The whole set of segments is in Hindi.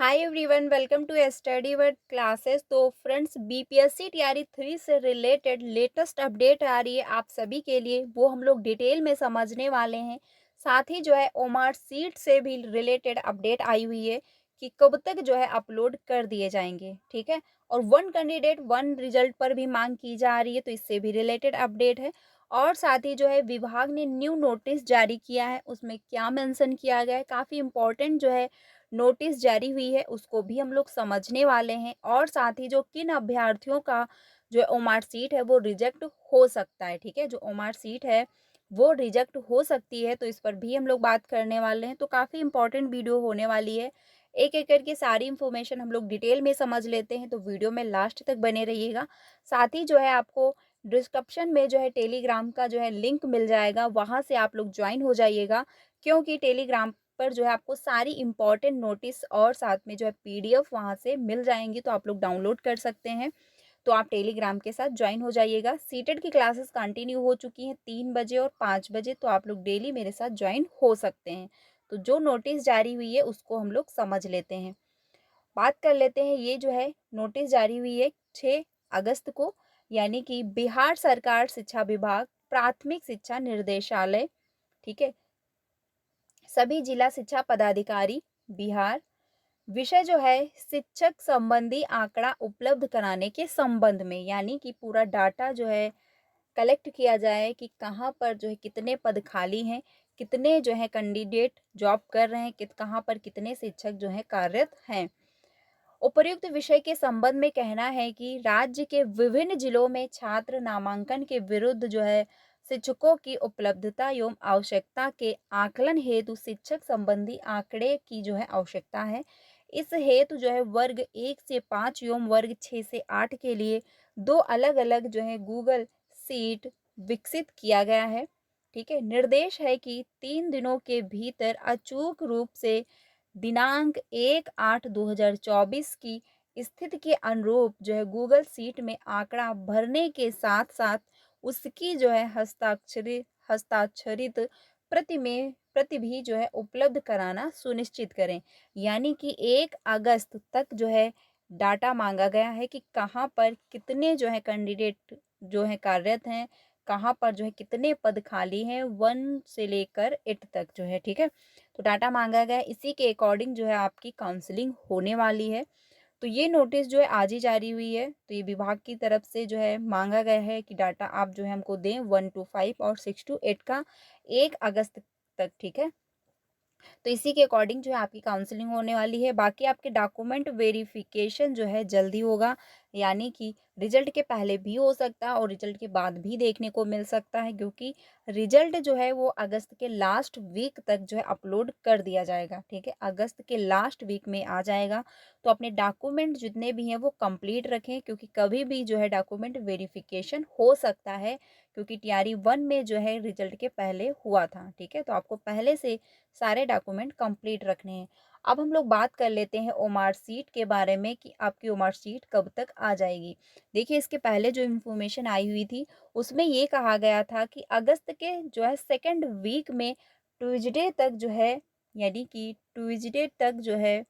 Hi everyone, welcome to study word classes. तो फ्रेंड्स, बीपीएससी टीआरई 3 से रिलेटेड लेटेस्ट अपडेट आ रही है आप सभी के लिए, वो हम लोग डिटेल में समझने वाले हैं। साथ ही जो है ओमार सीट से भी रिलेटेड अपडेट आई हुई है कि कब तक जो है अपलोड कर दिए जाएंगे। ठीक है, और वन कैंडिडेट वन रिजल्ट पर भी मांग की जा रही है, तो इससे भी रिलेटेड अपडेट है। और साथ ही जो है विभाग ने न्यू नोटिस जारी किया है, उसमें क्या मेंशन किया गया है, काफ़ी इंपॉर्टेंट जो है नोटिस जारी हुई है, उसको भी हम लोग समझने वाले हैं। और साथ ही जो किन अभ्यर्थियों का जो ओमार सीट है वो रिजेक्ट हो सकता है। ठीक है, जो ओमार सीट है वो रिजेक्ट हो सकती है, तो इस पर भी हम लोग बात करने वाले हैं। तो काफ़ी इंपॉर्टेंट वीडियो होने वाली है, एक एक करके सारी इन्फॉर्मेशन हम लोग डिटेल में समझ लेते हैं, तो वीडियो में लास्ट तक बने रहिएगा। साथ ही जो है आपको डिस्क्रिप्शन में जो है टेलीग्राम का जो है लिंक मिल जाएगा, वहाँ से आप लोग ज्वाइन हो जाइएगा, क्योंकि टेलीग्राम पर जो है आपको सारी इम्पॉर्टेंट नोटिस और साथ में जो है पीडीएफ वहाँ से मिल जाएंगी, तो आप लोग डाउनलोड कर सकते हैं। तो आप टेलीग्राम के साथ ज्वाइन हो जाइएगा। सीटेड की क्लासेस कंटिन्यू हो चुकी हैं 3 बजे और 5 बजे, तो आप लोग डेली मेरे साथ ज्वाइन हो सकते हैं। तो जो नोटिस जारी हुई है उसको हम लोग समझ लेते हैं, बात कर लेते हैं। ये जो है नोटिस जारी हुई है 6 अगस्त को, यानी कि बिहार सरकार शिक्षा विभाग प्राथमिक शिक्षा निर्देशालय, ठीक है, सभी जिला शिक्षा पदाधिकारी बिहार, विषय जो है शिक्षक संबंधी आंकड़ा उपलब्ध कराने के संबंध में, यानी कि पूरा डाटा जो है कलेक्ट किया जाए कि कहाँ पर जो है कितने पद खाली हैं, कितने जो है कैंडिडेट जॉब कर रहे हैं, कहाँ पर कितने शिक्षक जो है कार्यरत हैं। उपर्युक्त विषय के संबंध में कहना है कि राज्य के विभिन्न जिलों में छात्र नामांकन के विरुद्ध जो है शिक्षकों की उपलब्धता एवं आवश्यकता के आकलन हेतु शिक्षक संबंधी आंकड़े की जो है आवश्यकता है। इस हेतु जो है वर्ग 1 से 5 एवं वर्ग 6 से 8 के लिए दो अलग अलग जो है गूगल सीट विकसित किया गया है। ठीक है, निर्देश है कि 3 दिनों के भीतर अचूक रूप से दिनांक 1/8/2024 की स्थिति के अनुरूप जो है गूगल सीट में आंकड़ा भरने के साथ साथ उसकी जो है हस्ताक्षरित प्रति भी जो है उपलब्ध कराना सुनिश्चित करें। यानी कि 1 अगस्त तक जो है डाटा मांगा गया है कि कहाँ पर कितने जो है कैंडिडेट जो है कार्यरत हैं, कहाँ पर जो है कितने पद खाली हैं 1 से लेकर 8 तक जो है। ठीक है, तो डाटा मांगा गया है, इसी के अकॉर्डिंग जो है आपकी काउंसलिंग होने वाली है। तो ये नोटिस जो है आज ही जारी हुई है, तो ये विभाग की तरफ से जो है मांगा गया है कि डाटा आप जो है हमको दें 1 to 5 और 6 to 8 का 1 अगस्त तक। ठीक है, तो इसी के अकॉर्डिंग जो है आपकी काउंसलिंग होने वाली है। बाकी आपके डॉक्यूमेंट वेरिफिकेशन जो है जल्दी होगा, यानी कि रिजल्ट के पहले भी हो सकता है और रिजल्ट के बाद भी देखने को मिल सकता है, क्योंकि रिजल्ट जो है वो अगस्त के लास्ट वीक तक जो है अपलोड कर दिया जाएगा। ठीक है, अगस्त के लास्ट वीक में आ जाएगा, तो अपने डॉक्यूमेंट जितने भी हैं वो कंप्लीट रखें, क्योंकि कभी भी जो है डॉक्यूमेंट वेरिफिकेशन हो सकता है, क्योंकि टीआरई 1 में जो है रिजल्ट के पहले हुआ था। ठीक है, तो आपको पहले से सारे डॉक्यूमेंट कंप्लीट रखने हैं। अब हम लोग बात कर लेते हैं ओमार सीट के बारे में कि आपकी ओमार सीट कब तक आ जाएगी। देखिए, इसके पहले जो इन्फॉर्मेशन आई हुई थी उसमें ये कहा गया था कि अगस्त के जो है सेकंड वीक में ट्यूसडे तक जो है, यानी कि ट्यूसडे तक जो है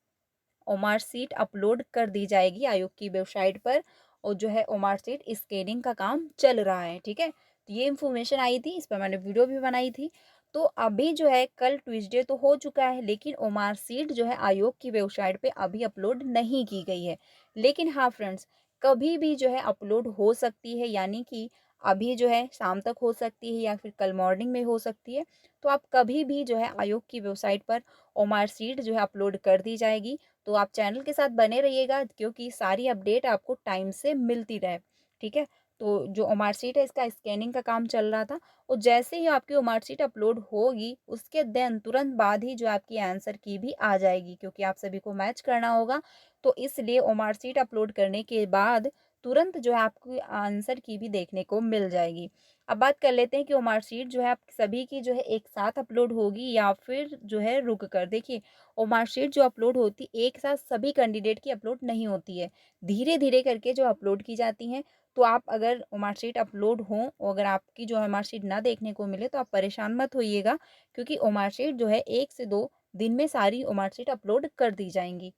ओमार सीट अपलोड कर दी जाएगी आयोग की वेबसाइट पर, और जो है ओमार सीट स्कैनिंग का काम चल रहा है। ठीक है, तो ये इन्फॉर्मेशन आई थी, इस पर मैंने वीडियो भी बनाई थी। तो अभी जो है कल ट्यूसडे तो हो चुका है, लेकिन ओमार सीट जो है आयोग की वेबसाइट पे अभी अपलोड नहीं की गई है। लेकिन हाँ फ्रेंड्स, कभी भी जो है अपलोड हो सकती है, यानी कि अभी जो है शाम तक हो सकती है या फिर कल मॉर्निंग में हो सकती है। तो आप कभी भी जो है आयोग की वेबसाइट पर ओमार सीट जो है अपलोड कर दी जाएगी। तो आप चैनल के साथ बने रहिएगा, क्योंकि सारी अपडेट आपको टाइम से मिलती रहे। ठीक है, तो जो ओमार सीट है इसका स्कैनिंग का काम चल रहा था, और जैसे ही आपकी ओमार सीट अपलोड होगी उसके देन तुरंत बाद ही जो आपकी आंसर की भी आ जाएगी, क्योंकि आप सभी को मैच करना होगा। तो इसलिए ओमार सीट अपलोड करने के बाद तुरंत जो है आपकी आंसर की भी देखने को मिल जाएगी। अब बात कर लेते हैं कि ओमार सीट जो है आप सभी की जो है एक साथ अपलोड होगी या फिर जो है रुक कर। देखिए, और मार्कशीट जो अपलोड होती एक साथ सभी कैंडिडेट की अपलोड नहीं होती है, धीरे धीरे करके जो अपलोड की जाती हैं। तो आप अगर मार्कशीट अपलोड हो और अगर आपकी जो है मार्कशीट ना देखने को मिले तो आप परेशान मत होइएगा, क्योंकि मार्कशीट जो है 1 से 2 दिन में सारी मार्कशीट अपलोड कर दी जाएंगी।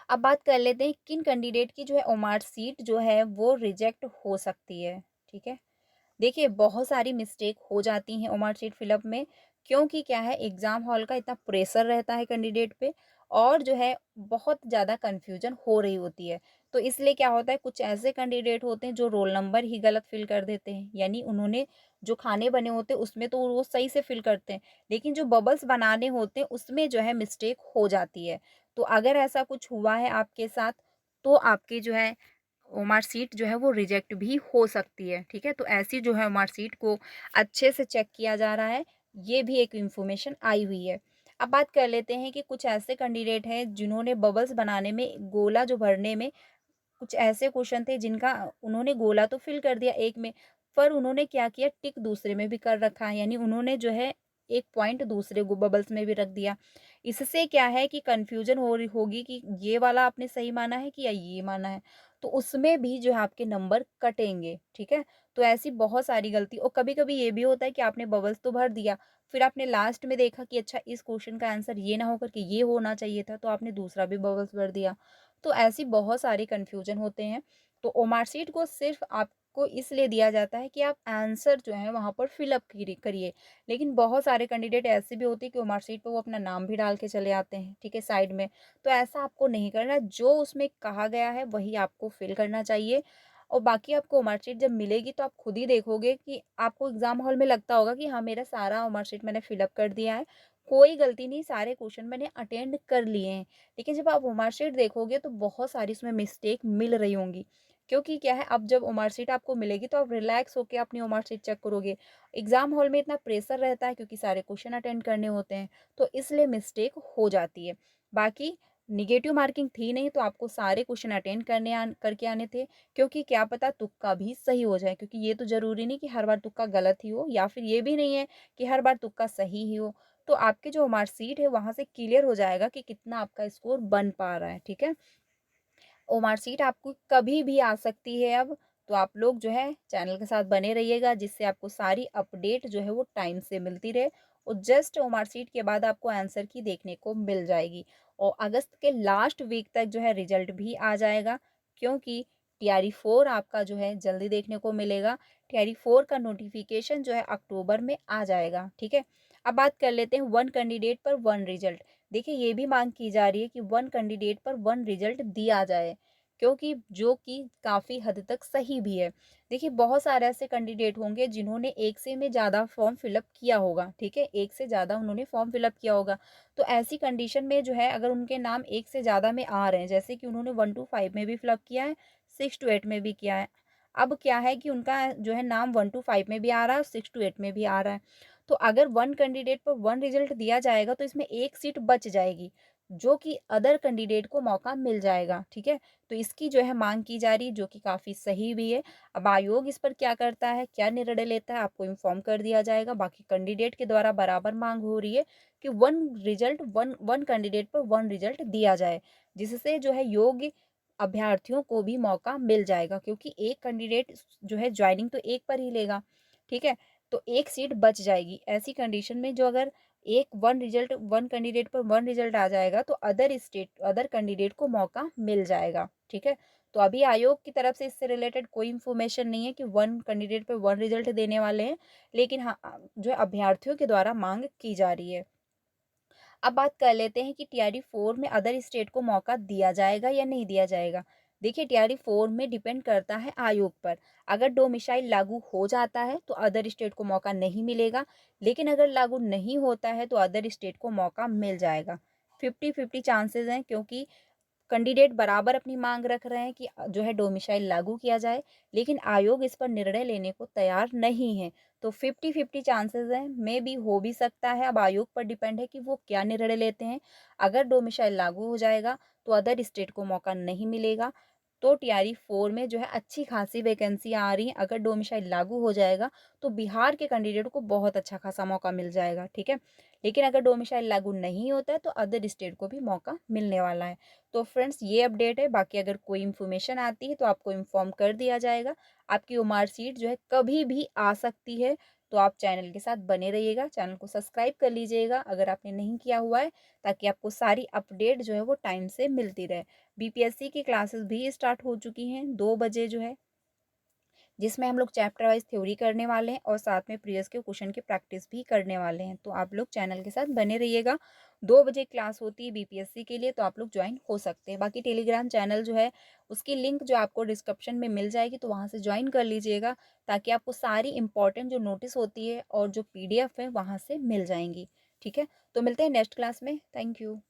अब बात कर लेते हैं किन कैंडिडेट की जो है ओमार सीट जो है वो रिजेक्ट हो सकती है, ठीक है। देखिए, बहुत सारी मिस्टेक हो जाती हैं ओमार शीट फिलअप में, क्योंकि क्या है एग्ज़ाम हॉल का इतना प्रेशर रहता है कैंडिडेट पे और जो है बहुत ज़्यादा कन्फ्यूजन हो रही होती है। तो इसलिए क्या होता है कुछ ऐसे कैंडिडेट होते हैं जो रोल नंबर ही गलत फ़िल कर देते हैं। यानी उन्होंने जो खाने बने होते हैं उसमें तो वो सही से फ़िल करते हैं, लेकिन जो बबल्स बनाने होते हैं उसमें जो है मिस्टेक हो जाती है। तो अगर ऐसा कुछ हुआ है आपके साथ, तो आपकी जो है मार्कशीट जो है वो रिजेक्ट भी हो सकती है, ठीक है। तो ऐसी जो है मार्कशीट को अच्छे से चेक किया जा रहा है, ये भी एक इन्फॉर्मेशन आई हुई है। अब बात कर लेते हैं कि कुछ ऐसे कैंडिडेट हैं जिन्होंने बबल्स बनाने में गोला जो भरने में कुछ ऐसे क्वेश्चन थे जिनका उन्होंने गोला तो फिल कर दिया एक में, पर उन्होंने क्या किया टिक दूसरे में भी कर रखा है, यानी उन्होंने जो है एक पॉइंट दूसरे बबल्स में भी रख दिया। इससे क्या है कि कंफ्यूजन हो रही होगी कि ये वाला आपने सही माना है कि या ये माना है, तो उसमें भी जो है आपके नंबर कटेंगे, ठीक है। तो ऐसी बहुत सारी गलती और कभी कभी ये भी होता है कि आपने बबल्स तो भर दिया, फिर आपने लास्ट में देखा कि अच्छा इस क्वेश्चन का आंसर ये ना होकर के ये होना चाहिए था, तो आपने दूसरा भी बबल्स भर दिया। तो ऐसी बहुत सारे कन्फ्यूजन होते हैं। तो ओमार शीट को सिर्फ आपको इसलिए दिया जाता है कि आप आंसर जो है वहाँ पर फिलअप करिए। लेकिन बहुत सारे कैंडिडेट ऐसे भी होते हैं कि ओमार शीट पे वो अपना नाम भी डाल के चले आते हैं, ठीक है, साइड में। तो ऐसा आपको नहीं करना, जो उसमें कहा गया है वही आपको फिल करना चाहिए। और बाकी आपको ओमार शीट जब मिलेगी तो आप खुद ही देखोगे कि आपको एग्जाम हॉल में लगता होगा कि हाँ मेरा सारा ओमार शीट मैंने फिलअप कर दिया है, कोई गलती नहीं, सारे क्वेश्चन मैंने अटेंड कर लिए हैं। लेकिन जब आप ओमार शीट देखोगे तो बहुत सारी उसमें मिस्टेक मिल रही होंगी, क्योंकि क्या है अब जब ओमार शीट आपको मिलेगी तो आप रिलैक्स होकर अपनी ओमार शीट चेक करोगे। एग्जाम हॉल में इतना प्रेशर रहता है क्योंकि सारे क्वेश्चन अटेंड करने होते हैं, तो इसलिए मिस्टेक हो जाती है। बाकी निगेटिव मार्किंग थी नहीं तो आपको सारे क्वेश्चन अटेंड करके आने थे, क्योंकि क्या पता तुक्का भी सही हो जाए, क्योंकि ये तो जरूरी नहीं कि हर बार तुक्का गलत ही हो, या फिर ये भी नहीं है कि हर बार तुक्का सही ही हो। तो आपके जो मार्कशीट है वहाँ से क्लियर हो जाएगा कि कितना आपका स्कोर बन पा रहा है, ठीक है। और मार्कशीट आपको कभी भी आ सकती है अब, तो आप लोग जो है चैनल के साथ बने रहिएगा, जिससे आपको सारी अपडेट जो है वो टाइम से मिलती रहे। और जस्ट ओ मार्कशीट के बाद आपको आंसर की देखने को मिल जाएगी। और अगस्त के लास्ट वीक तक जो है रिजल्ट भी आ जाएगा, क्योंकि टीआरई 4 आपका जो है जल्दी देखने को मिलेगा। टीआरई 4 का नोटिफिकेशन जो है अक्टूबर में आ जाएगा, ठीक है। अब बात कर लेते हैं वन कैंडिडेट पर वन रिजल्ट। देखिए, ये भी मांग की जा रही है कि वन कैंडिडेट पर वन रिजल्ट दिया जाए, क्योंकि जो कि काफ़ी हद तक सही भी है। देखिए, बहुत सारे ऐसे कैंडिडेट होंगे जिन्होंने एक से में ज़्यादा फॉर्म फिलअप किया होगा, ठीक है, एक से ज़्यादा उन्होंने फॉर्म फिलअप किया होगा। तो ऐसी कंडीशन में जो है अगर उनके नाम एक से ज़्यादा में आ रहे हैं, जैसे कि उन्होंने 1 टू 5 में भी फिलअप किया है, 6 टू 8 में भी किया है। अब क्या है कि उनका जो है नाम 1 टू 5 में भी आ रहा है और 6 टू 8 में भी आ रहा है। तो अगर वन कैंडिडेट पर वन रिजल्ट दिया जाएगा तो इसमें एक सीट बच जाएगी, जो कि अदर कैंडिडेट को मौका मिल जाएगा, ठीक है। तो इसकी जो है मांग की जा रही है, जो कि काफ़ी सही भी है। अब आयोग इस पर क्या करता है, क्या निर्णय लेता है, आपको इन्फॉर्म कर दिया जाएगा। बाकी कैंडिडेट के द्वारा बराबर मांग हो रही है कि one result one one candidate पर वन रिजल्ट दिया जाए, जिससे जो है योग्य अभ्यर्थियों को भी मौका मिल जाएगा, क्योंकि एक कैंडिडेट जो है ज्वाइनिंग तो एक पर ही लेगा, ठीक है। तो एक सीट बच जाएगी। ऐसी कंडीशन में जो अगर एक वन रिजल्ट वन कैंडिडेट पर वन रिजल्ट आ जाएगा तो अदर कैंडिडेट को मौका मिल जाएगा, ठीक है। तो अभी आयोग की तरफ से इससे रिलेटेड कोई इन्फॉर्मेशन नहीं है कि वन कैंडिडेट पर वन रिजल्ट देने वाले हैं, लेकिन हाँ जो है अभ्यर्थियों के द्वारा मांग की जा रही है। अब बात कर लेते हैं कि टीआरई 4 में अदर स्टेट को मौका दिया जाएगा या नहीं दिया जाएगा। देखिए, टीआरई 4 में डिपेंड करता है आयोग पर। अगर डोमिसाइल लागू हो जाता है तो अदर स्टेट को मौका नहीं मिलेगा, लेकिन अगर लागू नहीं होता है तो अदर स्टेट को मौका मिल जाएगा। 50-50 चांसेस हैं, क्योंकि कैंडिडेट बराबर अपनी मांग रख रहे हैं कि जो है डोमिसाइल लागू किया जाए, लेकिन आयोग इस पर निर्णय लेने को तैयार नहीं है। तो 50-50 चांसेस हैं, मे बी हो भी सकता है। अब आयोग पर डिपेंड है कि वो क्या निर्णय लेते हैं। अगर डोमिसाइल लागू हो जाएगा तो अदर स्टेट को मौका नहीं मिलेगा। तो टीआरई 4 में जो है अच्छी खासी वैकेंसी आ रही है। अगर डोमिसाइल लागू हो जाएगा तो बिहार के कैंडिडेट को बहुत अच्छा खासा मौका मिल जाएगा, ठीक है। लेकिन अगर डोमिसाइल लागू नहीं होता है तो अदर स्टेट को भी मौका मिलने वाला है। तो फ्रेंड्स, ये अपडेट है। बाकी अगर कोई इन्फॉर्मेशन आती है तो आपको इन्फॉर्म कर दिया जाएगा। आपकी मार्कशीट जो है कभी भी आ सकती है, तो आप चैनल के साथ बने रहिएगा, चैनल को सब्सक्राइब कर लीजिएगा अगर आपने नहीं किया हुआ है, ताकि आपको सारी अपडेट जो है वो टाइम से मिलती रहे। बीपीएससी की क्लासेस भी स्टार्ट हो चुकी हैं 2 बजे जो है, जिसमें हम लोग चैप्टर वाइज थ्योरी करने वाले हैं और साथ में प्रीवियस के क्वेश्चन की प्रैक्टिस भी करने वाले हैं। तो आप लोग चैनल के साथ बने रहिएगा। 2 बजे क्लास होती है बीपीएससी के लिए, तो आप लोग ज्वाइन हो सकते हैं। बाकी टेलीग्राम चैनल जो है उसकी लिंक जो आपको डिस्क्रिप्शन में मिल जाएगी, तो वहाँ से ज्वाइन कर लीजिएगा, ताकि आपको सारी इंपॉर्टेंट जो नोटिस होती है और जो पीडीएफ है वहाँ से मिल जाएंगी। ठीक है, तो मिलते हैं नेक्स्ट क्लास में। Thank you.